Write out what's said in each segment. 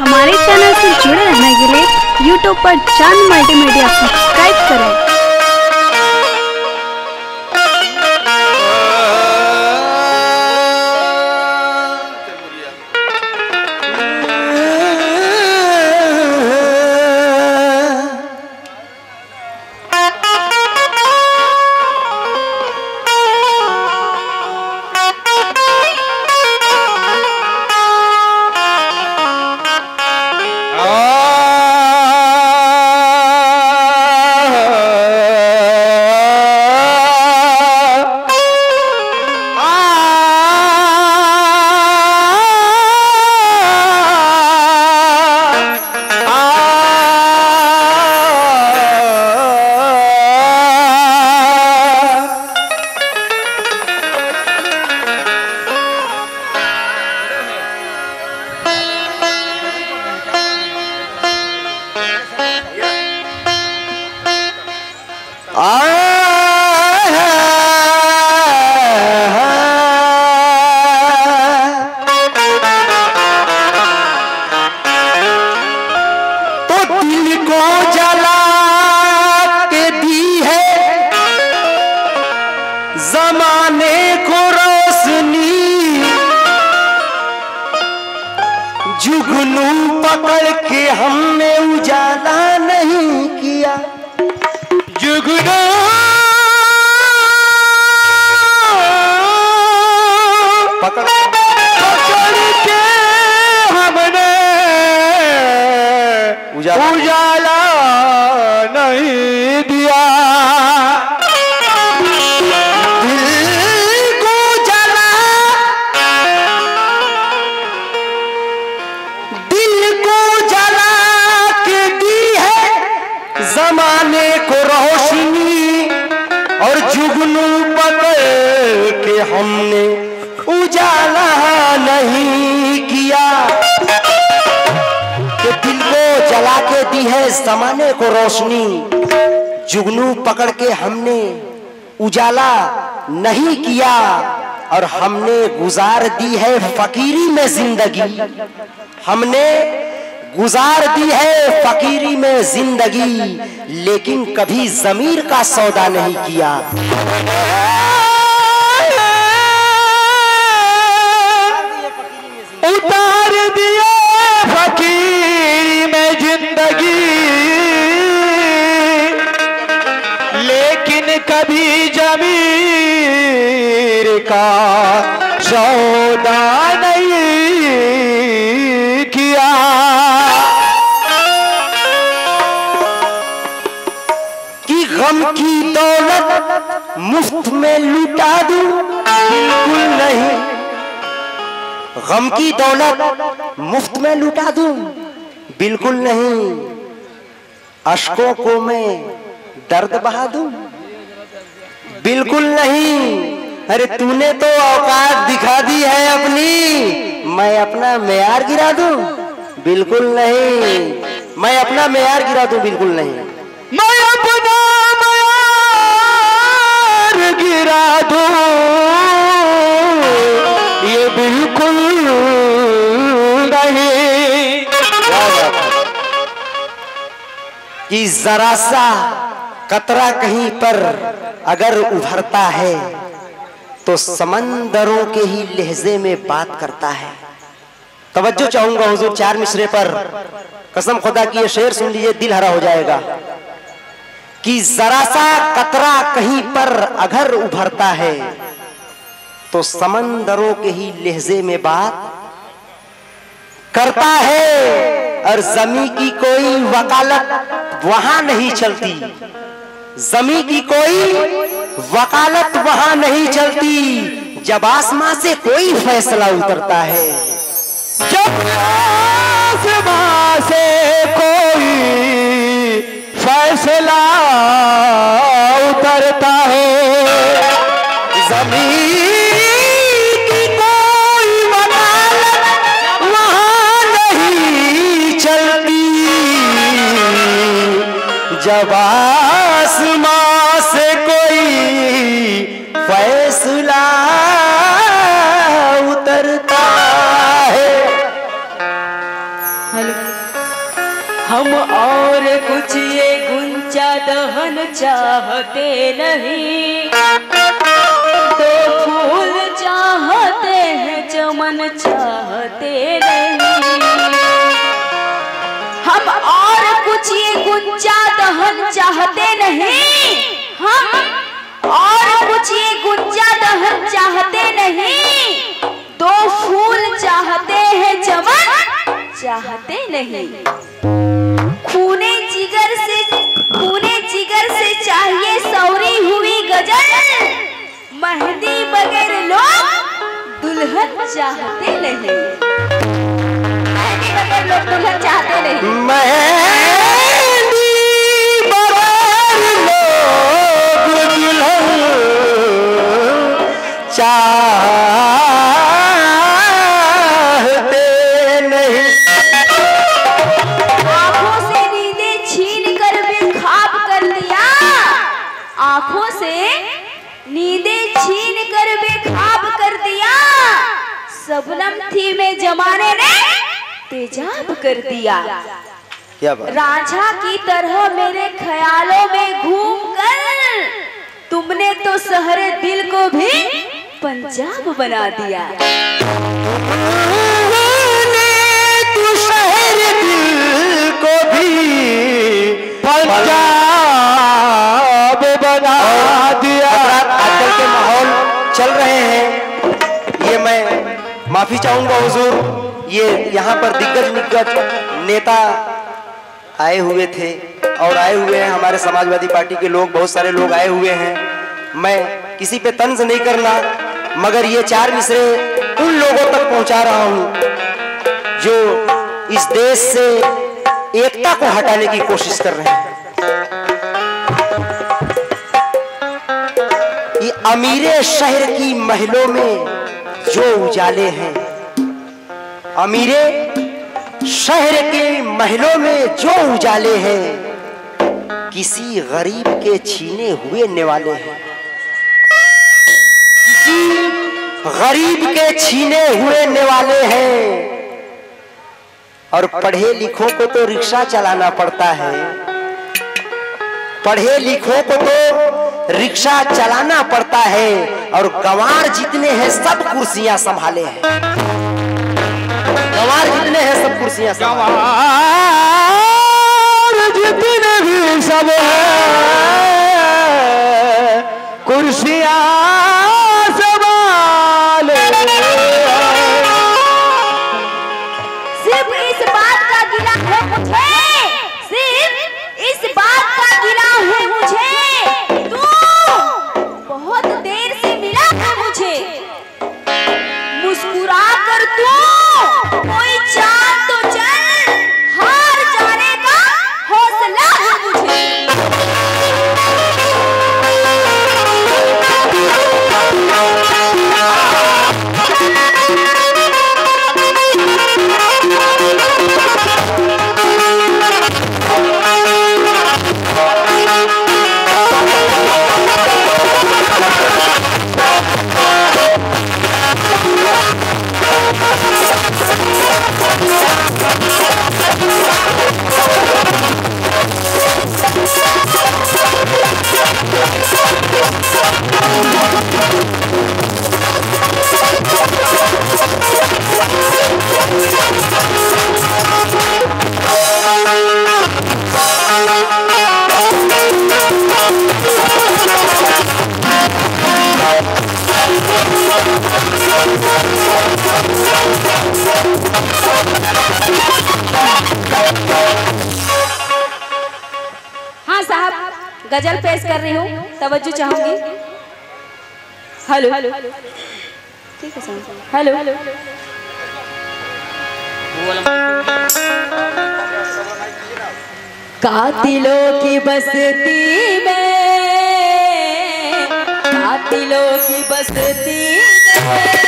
हमारे चैनल से जुड़े रहने के लिए YouTube पर चांद मल्टीमीडिया सब्सक्राइब करें। जमाने को रोशनी जुगनू पकड़ के हमने उजाला नहीं किया। जुगनू पकड़ के हमने उजाला नहीं दिया। जमाने को रोशनी और जुगनू पकड़ के हमने उजाला नहीं किया। कि दिल को जला के दी है जमाने को रोशनी, जुगनू पकड़ के हमने उजाला नहीं किया। और हमने गुजार दी है फकीरी में जिंदगी, हमने गुजार दी है फकीरी में जिंदगी, लेकिन कभी ज़मीर का सौदा नहीं किया। उतार दिया फकीरी में जिंदगी, लेकिन कभी ज़मीर का सौदा नहीं किया। गम की दौलत मुफ्त में लुटा दूं, बिल्कुल नहीं। गम की दौलत मुफ्त में लुटा दूं, बिल्कुल नहीं। अश्कों को मैं दर्द बहा दूं, बिल्कुल नहीं। अरे तूने तो औकात दिखा दी है अपनी, मैं अपना मेयार गिरा दूं, बिल्कुल नहीं। मैं अपना मेयार गिरा दूं, बिल्कुल नहीं। मैं अपना गिरा दो, ये बिल्कुल नहीं। कि जरा सा कतरा कहीं पर अगर उभरता है तो समंदरों के ही लहजे में बात करता है। तवज्जो चाहूंगा हुजूर 4 मिसरे पर, कसम खुदा की ये शेर सुन लीजिए, दिल हरा हो जाएगा। कि जरा सा कतरा कहीं पर अगर उभरता है तो समंदरों के ही लहजे में बात करता है। और जमी की कोई वकालत वहां नहीं चलती, जमी की कोई वकालत वहां नहीं चलती, जब आसमां से कोई फैसला उतरता है। जब आसमां से कोई फैसला उतरता है, ज़मीन की कोई वकालत वहां नहीं चलती, जब आसमां से कोई फैसला उतरता है। हेलो। हम और कुछ ये गुंजा दहन चाहते नहीं, तो फूल चाहते हैं चमन चाहते नहीं। हम और कुछ ये गुंजा दहन चाहते नहीं, हम और कुछ ये गुंजा दहन चाहते नहीं, दो फूल चाहते हैं चमन चाहते नहीं। खूने जिगर से चाहिए सौरी हुई गजल, मेहंदी बगैर लोग दुल्हन चाहते नहीं। मेहंदी बगैर लोग दुल्हन चाहते नहीं। मेहंदी बगैर लोग दुल्हन चाहते नहीं। आंखों से नींदें छीन कर बेख्वाब कर दिया, आंखों से नींदें छीन कर बेख्वाब कर दिया। सबनम थी में जमाने ने तेजाब कर दिया। क्या बात? रांझा की तरह मेरे ख्यालों में घूमकर तुमने तो शहर दिल को भी पंजाब बना दिया। तू शहर दिल को भी पंजाब बना दिया। आजकल के माहौल चल रहे हैं, ये मैं माफी चाहूंगा हुजूर। ये यहाँ पर दिग्गज नेता आए हुए थे और आए हुए हैं हमारे समाजवादी पार्टी के लोग, बहुत सारे लोग आए हुए हैं। मैं किसी पे तंज नहीं करना, मगर ये चार मिसरे उन लोगों तक पहुंचा रहा हूं जो इस देश से एकता को हटाने की कोशिश कर रहे हैं। ये अमीरे शहर की महलों में जो उजाले हैं, अमीरे शहर के महलों में जो उजाले हैं, किसी गरीब के छीने हुए निवाले हैं। किसी गरीब के छीने हुए निवाले हैं। और पढ़े लिखों को तो रिक्शा चलाना पड़ता है, पढ़े लिखों को तो रिक्शा चलाना पड़ता है। और गंवार जितने हैं सब कुर्सियां संभाले हैं, गंवार जितने हैं सब कुर्सियां संभाले, जितने भी सब कुर्सियां संभाले। सिर्फ इस बात का गिला है मुझे, सिर्फ इस बात का गिला है मुझे, तू बहुत देर से मिला है मुझे। मुस्कुरा कर तू कोई चांद तो चल, हार जाने का हौसला है मुझे। हाँ साहब, गजल पेश कर रही हूँ, तवज्जो चाहूंगी। हेलो, ठीक है साहब। हेलो, कातिलों की बस्ती में, कातिलों की बस्ती में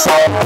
Oh,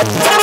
Let's go.